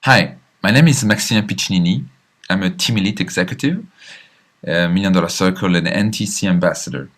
Hi, my name is Maximilian Piccinini. I'm a Team Elite executive, a Million Dollar Circle, and NTC ambassador.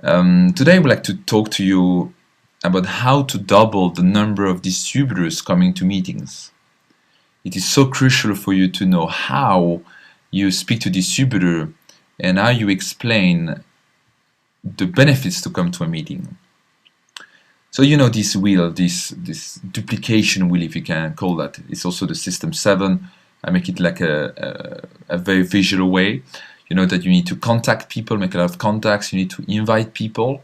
Today, I would like to talk to you about how to double the number of distributors coming to meetings. It is so crucial for you to know how you speak to distributor and how you explain the benefits to come to a meeting. So you know this wheel, this duplication wheel, if you can call that. It's also the System 7. I make it like a very visual way. You know that you need to contact people, make a lot of contacts. You need to invite people.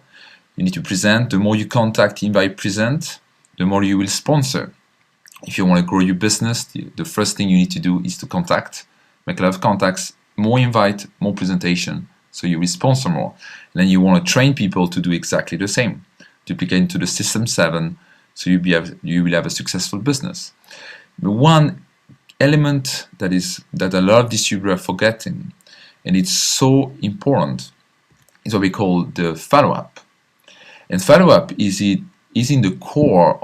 You need to present. The more you contact, invite, present, the more you will sponsor. If you want to grow your business, the first thing you need to do is to contact, make a lot of contacts, more invite, more presentation, so you will sponsor more. And then you want to train people to do exactly the same. Duplicate into the System 7, so you will have a successful business. The one element that a lot of distributors are forgetting, and it's so important, is what we call the follow-up. And follow-up is in the core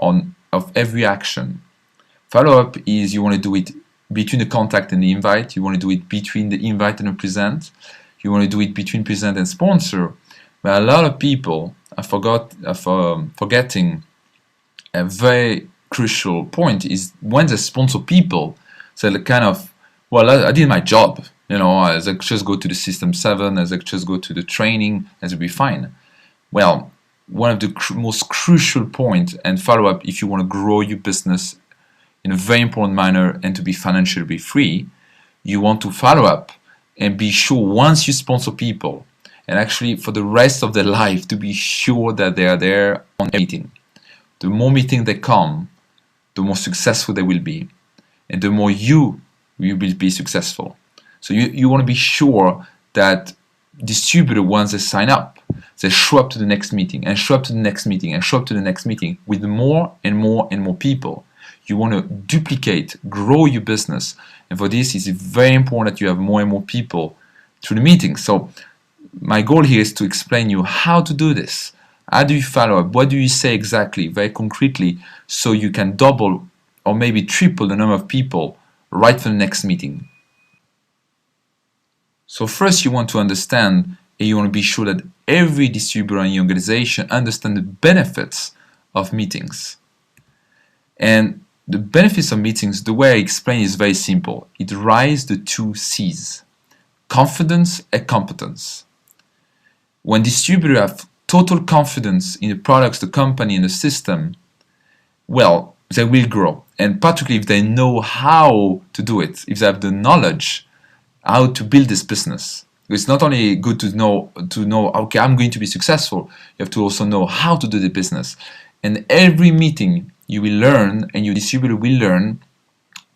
of every action. Follow-up is you want to do it between the contact and the invite. You want to do it between the invite and the present. You want to do it between present and sponsor. But a lot of people are forgetting a very crucial point is when they sponsor people, so they kind of, well, I did my job, as I just go to the System 7, as I just go to the training, as it'll be fine. Well, one of the most crucial point and follow-up if you want to grow your business in a very important manner and to be financially free, you want to follow up and be sure once you sponsor people, and actually for the rest of their life to be sure that they are there on a meeting. The more meetings they come, the more successful they will be, and the more you will be successful. So you want to be sure that distributor, once they sign up, they show up to the next meeting and show up to the next meeting and show up to the next meeting with more and more and more people. You want to duplicate, grow your business, and for this it's very important that you have more and more people to the meeting. So my goal here is to explain you how to do this. How do you follow up? What do you say exactly, very concretely, so you can double or maybe triple the number of people right for the next meeting? So first you want to understand and you want to be sure that every distributor in your organization understands the benefits of meetings. And the benefits of meetings, the way I explain is very simple. It rises the two C's, confidence and competence. When distributors have total confidence in the products, the company, and the system, well, they will grow. And particularly if they know how to do it, if they have the knowledge how to build this business. It's not only good to know, okay, I'm going to be successful. You have to also know how to do the business. And every meeting you will learn, and your distributor will learn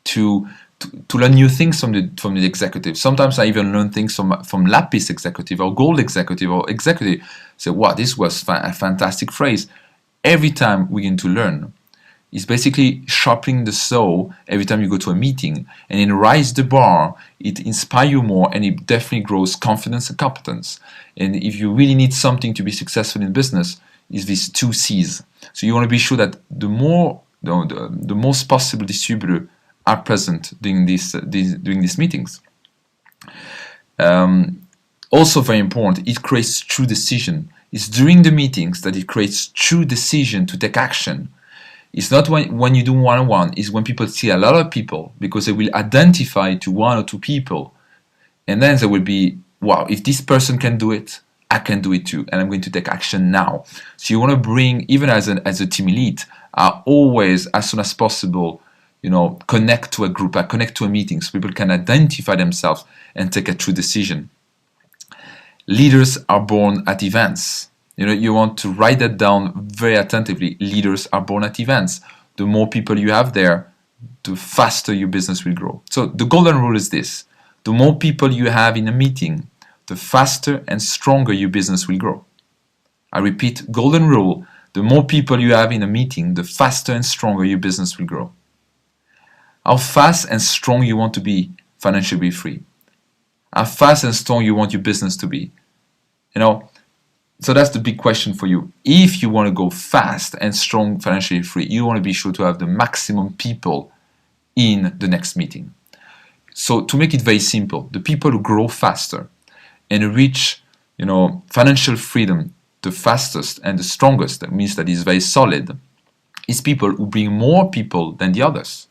to learn new things from the executive. Sometimes I even learn things from Lapis executive or Gold executive or executive. Say, wow, this was a fantastic phrase. Every time we begin to learn, it's basically sharpening the saw every time you go to a meeting, and it raises the bar, it inspires you more, and it definitely grows confidence and competence. And if you really need something to be successful in business, is these two C's. So you want to be sure that the most possible distributor are present during these meetings. Also very important, it creates true decision. It's during the meetings that it creates true decision to take action. It's not when you do one-on-one, it's when people see a lot of people, because they will identify to one or two people, and then they will be, wow, if this person can do it, I can do it too, and I'm going to take action now. So you want to bring, even as a team elite, always as soon as possible, connect to a group, connect to a meeting, so people can identify themselves and take a true decision. Leaders are born at events. You want to write that down very attentively. Leaders are born at events. The more people you have there, the faster your business will grow. So the golden rule is this: the more people you have in a meeting, the faster and stronger your business will grow. I repeat, golden rule: the more people you have in a meeting, the faster and stronger your business will grow. How fast and strong you want to be financially free? How fast and strong you want your business to be? So that's the big question for you. If you want to go fast and strong financially free, you want to be sure to have the maximum people in the next meeting. So to make it very simple, the people who grow faster and reach, financial freedom the fastest and the strongest, that means that is very solid, is people who bring more people than the others.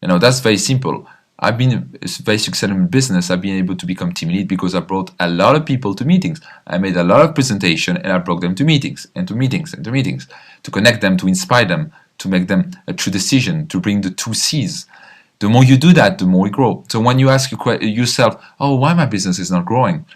That's very simple. I've been very successful in business. I've been able to become team lead because I brought a lot of people to meetings. I made a lot of presentation and I brought them to meetings and to meetings and to meetings, to connect them, to inspire them, to make them a true decision, to bring the 2Cs. The more you do that, the more you grow. So when you ask yourself, oh, why my business is not growing?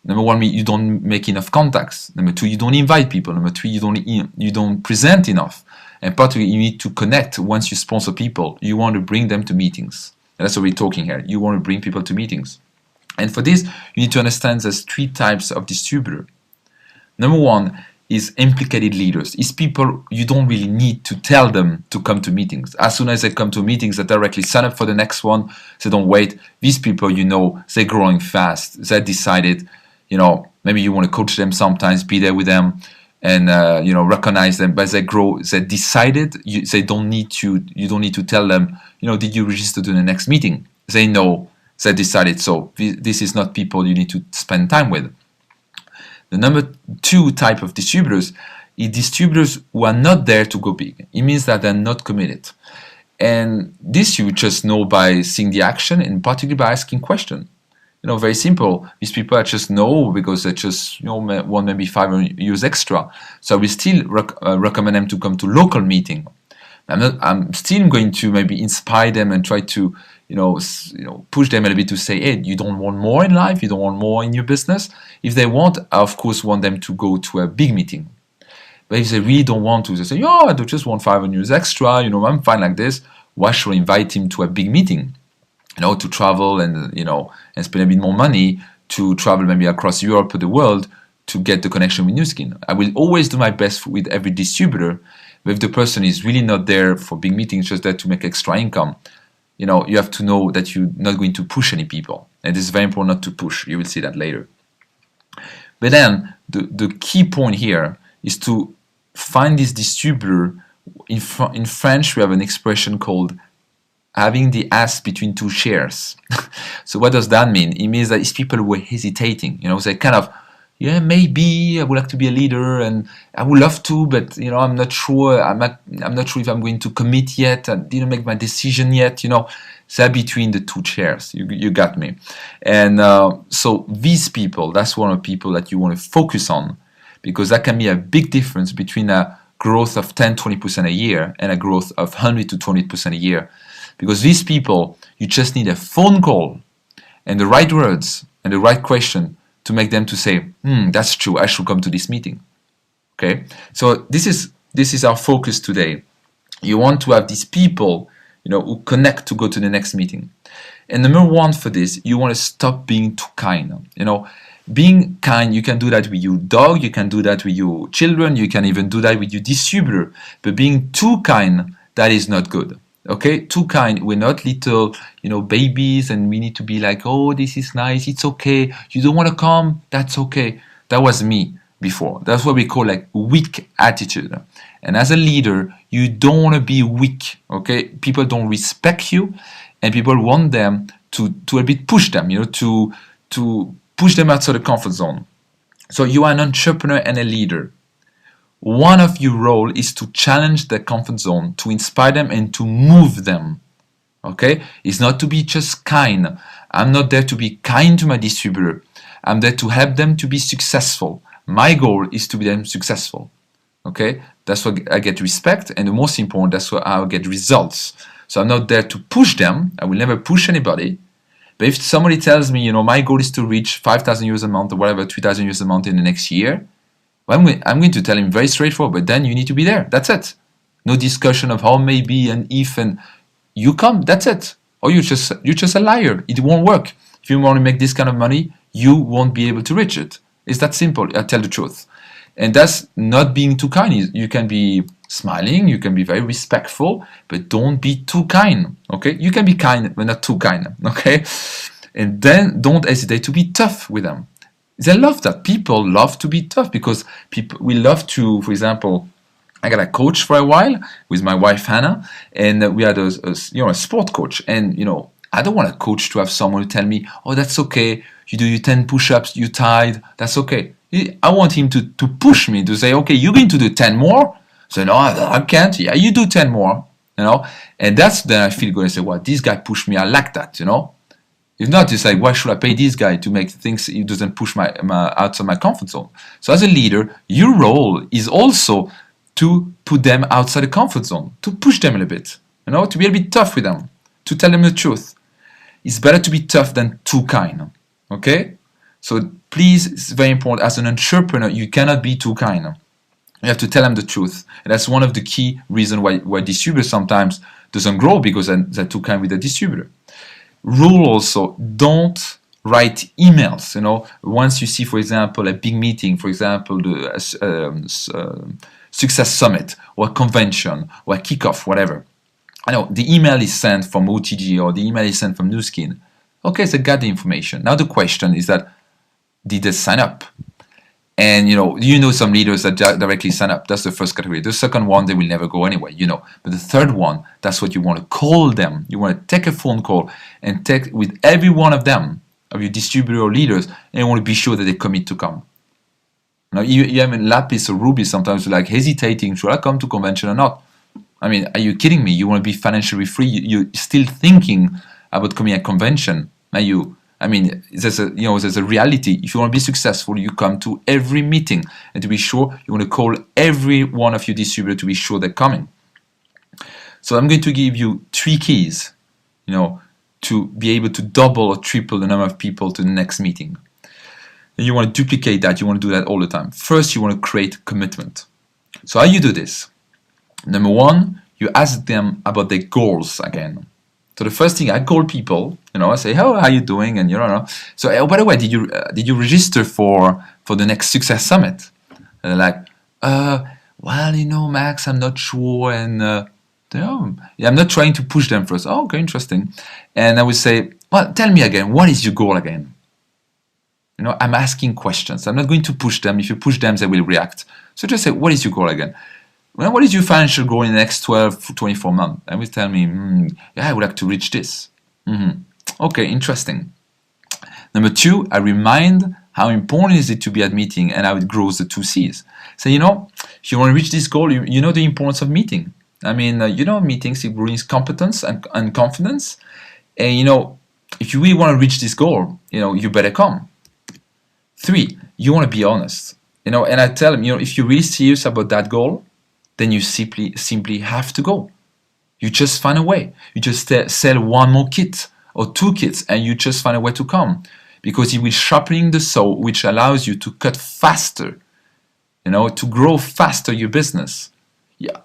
Number one, you don't make enough contacts. Number two, you don't invite people. Number three, you don't present enough. And particularly, you need to connect. Once you sponsor people, you want to bring them to meetings. And that's what we're talking here. You want to bring people to meetings. And for this, you need to understand there's 3 types of distributor. Number one is implicated leaders. It's people you don't really need to tell them to come to meetings. As soon as they come to meetings, they directly sign up for the next one. They don't wait. These people, they're growing fast. They decided, maybe you want to coach them sometimes, be there with them, and recognize them. But they grow. They decided. You don't need to tell them. Did you register to the next meeting? They know. They decided. So this is not people you need to spend time with. The number 2 type of distributors is distributors who are not there to go big. It means that they're not committed. And this you just know by seeing the action and particularly by asking questions. Very simple. These people I just know because they just want maybe 5 years extra. So we still recommend them to come to local meeting. I'm still going to maybe inspire them and try to push them a little bit to say, hey, you don't want more in life, you don't want more in your business. If they want, I of course want them to go to a big meeting. But if they really don't want to, they say, I just want 5 years extra, I'm fine like this. Why should I invite him to a big meeting? To travel and spend a bit more money to travel maybe across Europe or the world to get the connection with Nu Skin. I will always do my best with every distributor, but if the person is really not there for big meetings, just there to make extra income, you have to know that you're not going to push any people. And it's very important not to push. You will see that later. But then the key point here is to find this distributor. In French, we have an expression called having the ass between 2 chairs. So what does that mean? It means that it's people who are hesitating. They kind of, maybe I would like to be a leader and I would love to, but I'm not sure. I'm not sure if I'm going to commit yet. I didn't make my decision yet. They're between the 2 chairs. You got me. And so these people, that's one of the people that you want to focus on, because that can be a big difference between a growth of 10-20% a year and a growth of 100 to 20% a year. Because these people, you just need a phone call and the right words and the right question to make them to say, that's true, I should come to this meeting. Okay? So this is our focus today. You want to have these people, who connect to go to the next meeting. And number 1 for this, you want to stop being too kind. Being kind, you can do that with your dog, you can do that with your children, you can even do that with your distributor. But being too kind, that is not good. Okay, too kind. We're not little, babies, and we need to be like, oh, this is nice. It's okay. You don't want to come? That's okay. That was me before. That's what we call like weak attitude. And as a leader, you don't want to be weak. Okay, people don't respect you, and people want them to a bit push them. To push them outside the comfort zone. So you are an entrepreneur and a leader. One of your role is to challenge the comfort zone, to inspire them and to move them. Okay? It's not to be just kind. I'm not there to be kind to my distributor. I'm there to help them to be successful. My goal is to be them successful. Okay? That's what I get respect, and the most important, that's what I get results. So I'm not there to push them. I will never push anybody. But if somebody tells me, my goal is to reach 5,000 euros a month or whatever, 3,000 euros a month in the next year, well, I'm going to tell him very straightforward, but then you need to be there. That's it. No discussion of how, maybe, and if, and you come. That's it. Or you're just a liar. It won't work. If you want to make this kind of money, you won't be able to reach it. It's that simple. I tell the truth. And that's not being too kind. You can be smiling, you can be very respectful, but don't be too kind. Okay? You can be kind, but not too kind. Okay? And then don't hesitate to be tough with them. They love that. People love to be tough because we love to, for example, I got a coach for a while with my wife Hannah, and we had a sport coach. And I don't want a coach to have someone who tell me, "Oh, that's okay. You do your 10 push-ups, you tired. That's okay." I want him to push me to say, "Okay, you're going to do 10 more." So no, I can't. Yeah, you do 10 more. And that's then I feel good and say, "Well, this guy pushed me. I like that." If not, it's like, why should I pay this guy to make things he doesn't push my outside my comfort zone? So as a leader, your role is also to put them outside the comfort zone, to push them a little bit, to be a bit tough with them, to tell them the truth. It's better to be tough than too kind, okay? So please, it's very important. As an entrepreneur, you cannot be too kind. You have to tell them the truth. And that's one of the key reasons why distributors sometimes doesn't grow, because they're too kind with the distributor. Rule also, don't write emails. Once you see, for example, a big meeting, for example, the Success Summit or a convention or a kickoff, whatever. The email is sent from OTG or the email is sent from Nu Skin. Okay, so got the information. Now the question is that, did they sign up? And some leaders that directly sign up. That's the first category. The second one, they will never go anyway, But the third one, that's what you want to call them. You want to take a phone call and take with every one of them, of your distributor or leaders, and you want to be sure that they commit to come. Now you have in Lapis or Ruby sometimes like hesitating, should I come to convention or not? I mean, are you kidding me? You want to be financially free? You're still thinking about coming to a convention. There's a reality. If you want to be successful, you come to every meeting, and to be sure, you want to call every one of your distributors to be sure they're coming. So I'm going to give you 3 keys, to be able to double or triple the number of people to the next meeting. And you want to duplicate that. You want to do that all the time. First, you want to create commitment. So how you do this? Number 1, you ask them about their goals again. So the first thing, I call people, I say, how are you doing? And so, by the way, did you register for the next Success Summit? And they're like, well, Max, I'm not sure. And I'm not trying to push them first. Oh, okay, interesting. And I would say, well, tell me again, what is your goal again? I'm asking questions. I'm not going to push them. If you push them, they will react. So just say, what is your goal again? Well, what is your financial goal in the next 12 to 24 months? And will tell me, I would like to reach this. Okay, interesting. Number 2, I remind how important is it to be at meeting and how it grows the 2 C's. So, if you want to reach this goal, you know the importance of meeting. Meetings, it brings competence and confidence. And, if you really want to reach this goal, you better come. 3, you want to be honest. And I tell them, if you're really serious about that goal, then you simply have to go. You just find a way. You just sell 1 more kit or 2 kits, and you just find a way to come, because it will sharpen the saw, which allows you to cut faster, to grow faster your business.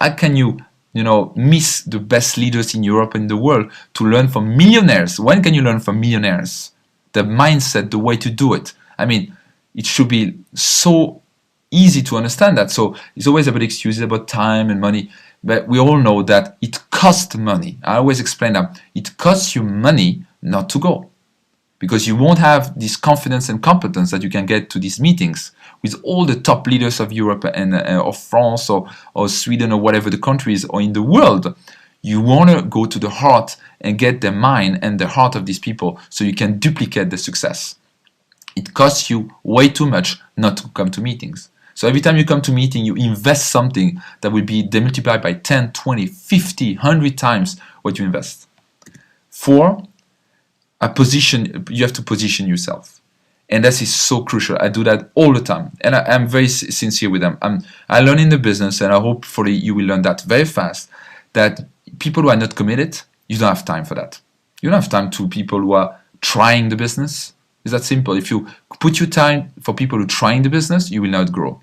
How can you, miss the best leaders in Europe and the world to learn from millionaires? When can you learn from millionaires? The mindset, the way to do it. It should be so easy to understand that. So it's always about excuses, about time and money, but we all know that it costs money. I always explain that it costs you money not to go, because you won't have this confidence and competence that you can get to these meetings with all the top leaders of Europe and of France or Sweden or whatever the countries or in the world. You want to go to the heart and get the mind and the heart of these people so you can duplicate the success. It costs you way too much not to come to meetings. So every time you come to a meeting, you invest something that will be multiplied by 10, 20, 50, 100 times what you invest. 4, you have to position yourself. And this is so crucial. I do that all the time. And I'm very sincere with them. I learn in the business, and I hopefully you will learn that very fast, that people who are not committed, you don't have time for that. You don't have time to people who are trying the business. It's that simple. If you put your time for people who are trying the business, you will not grow.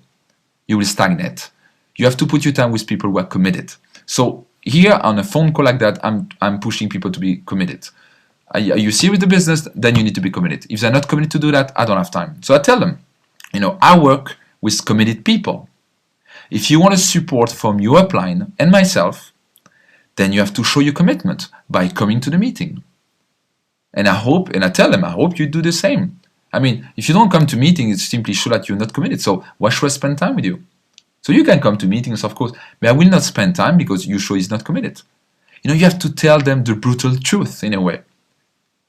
You will stagnate. You have to put your time with people who are committed. So here on a phone call like that, I'm pushing people to be committed. Are you serious with the business? Then you need to be committed. If they're not committed to do that, I don't have time. So I tell them, I work with committed people. If you want to support from your upline and myself, then you have to show your commitment by coming to the meeting. And I tell them, I hope you do the same. If you don't come to meetings, it's simply show that you're not committed. So why should I spend time with you? So you can come to meetings, of course, but I will not spend time because your show is not committed. You have to tell them the brutal truth in a way.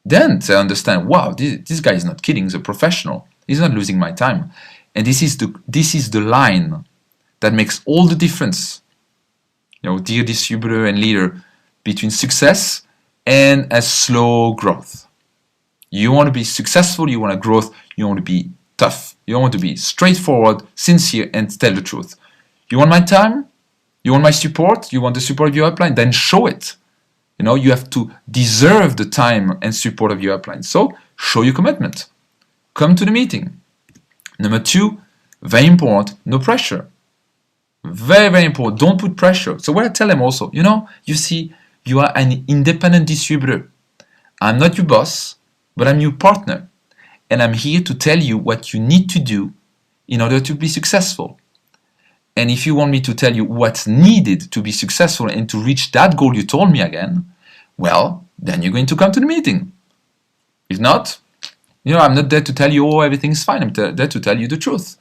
Then they understand, wow, this guy is not kidding, he's a professional. He's not losing my time. And this is the line that makes all the difference, dear distributor and leader, between success and a slow growth. You want to be successful, you want to growth, you want to be tough. You want to be straightforward, sincere, and tell the truth. You want my time? You want my support? You want the support of your upline? Then show it. You have to deserve the time and support of your upline. So show your commitment. Come to the meeting. Number 2, very important, no pressure. Very, very important. Don't put pressure. So what I tell them also, you see, you are an independent distributor. I'm not your boss, but I'm your partner. And I'm here to tell you what you need to do in order to be successful. And if you want me to tell you what's needed to be successful and to reach that goal you told me again, well, then you're going to come to the meeting. If not, I'm not there to tell you, oh, everything's fine. I'm there to tell you the truth.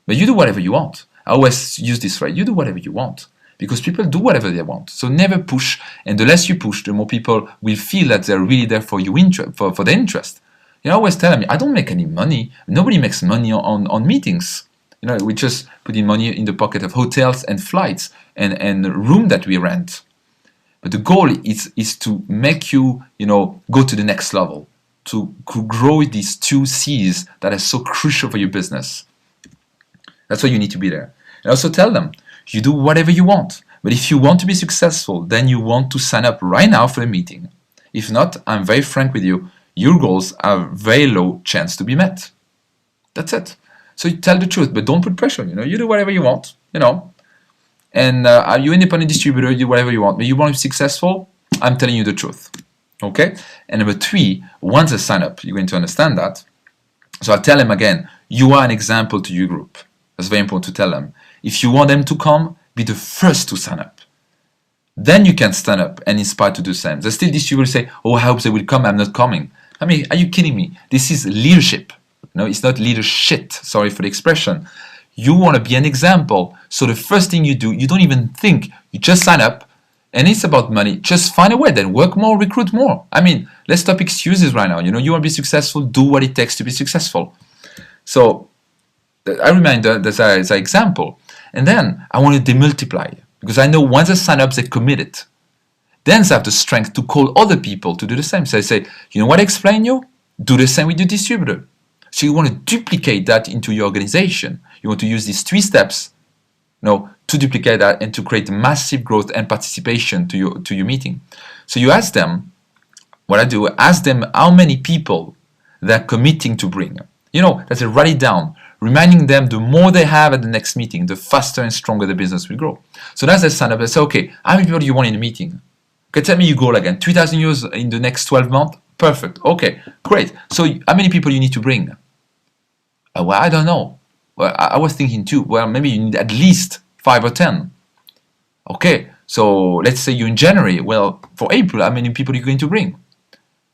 But you do whatever you want. I always use this phrase, you do whatever you want. Because people do whatever they want. So never push. And the less you push, the more people will feel that they're really there for you, for their interest. I always tell them, I don't make any money. Nobody makes money on meetings. We just put in money in the pocket of hotels and flights and room that we rent. But the goal is to make you, go to the next level, to grow these 2 C's that are so crucial for your business. That's why you need to be there. And also tell them, you do whatever you want. But if you want to be successful, then you want to sign up right now for a meeting. If not, I'm very frank with you, your goals are very low chance to be met. That's it. So you tell the truth, but don't put pressure. You do whatever you want. And are you independent distributor? You do whatever you want. But you want to be successful? I'm telling you the truth. Okay. And number 3, once they sign up, you're going to understand that. So I'll tell them again, you are an example to your group. That's very important to tell them. If you want them to come, be the first to sign up. Then you can stand up and inspire to do the same. There's still distributors say, oh, I hope they will come. I'm not coming. I mean, are you kidding me? This is leadership. No, it's not leadership. Sorry for the expression. You want to be an example. So the first thing you do, you don't even think. You just sign up. And it's about money. Just find a way. Then work more, recruit more. I mean, let's stop excuses right now. You want to be successful. Do what it takes to be successful. So I remind that as an example. And then I want to demultiply. Because I know once they sign up, they're committed. Then they have the strength to call other people to do the same. So I say, you know what I explain you? Do the same with your distributor. So you want to duplicate that into your organization. You want to use these 3 steps, to duplicate that and to create massive growth and participation to your meeting. So you ask them, what I do, ask them how many people they're committing to bring. That's a write it down, reminding them the more they have at the next meeting, the faster and stronger the business will grow. So as they sign up, they say, okay, how many people do you want in the meeting? Okay, tell me your goal again, 3,000 euros in the next 12 months? Perfect. Okay, great. So how many people you need to bring? Well, I don't know. Well, I was thinking 2. Well, maybe you need at least 5 or 10. Okay, so let's say you're in January. Well, for April, how many people are you going to bring?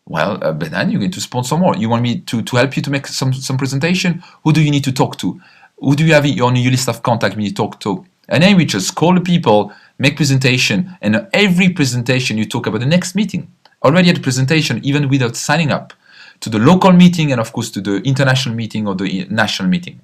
Well, but then you're going to sponsor more. You want me to help you to make some presentation? Who do you need to talk to? Who do you have on your list of contacts when you talk to? And then we just call the people, make presentation, and every presentation you talk about the next meeting. Already at the presentation, even without signing up, to the local meeting and of course to the international meeting or the national meeting.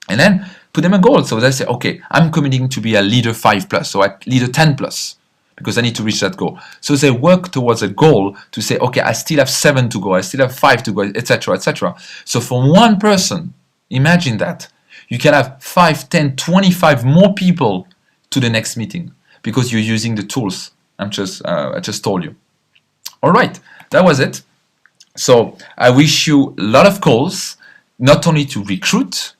And then put them a goal. So they say, okay, I'm committing to be a leader 5+, or a leader 10+, because I need to reach that goal. So they work towards a goal to say, okay, I still have 7 to go, I still have 5 to go, etc., etc. So from one person, imagine that, you can have 5, 10, 25 more people to the next meeting because you're using the tools I just told you. All right, that was it. So I wish you a lot of calls, not only to recruit,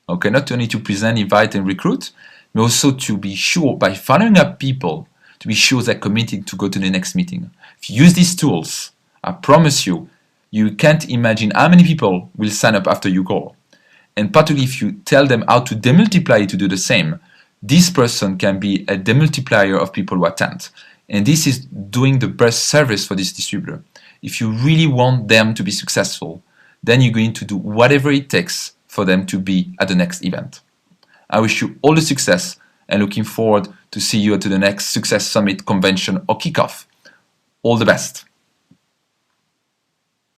okay, not only to present, invite, and recruit, but also to be sure by following up people to be sure they're committed to go to the next meeting. If you use these tools, I promise you, you can't imagine how many people will sign up after you call. And particularly if you tell them how to demultiply to do the same, this person can be a demultiplier of people who attend. And this is doing the best service for this distributor. If you really want them to be successful, then you're going to do whatever it takes for them to be at the next event. I wish you all the success and looking forward to see you at the next Success Summit convention or kickoff. All the best.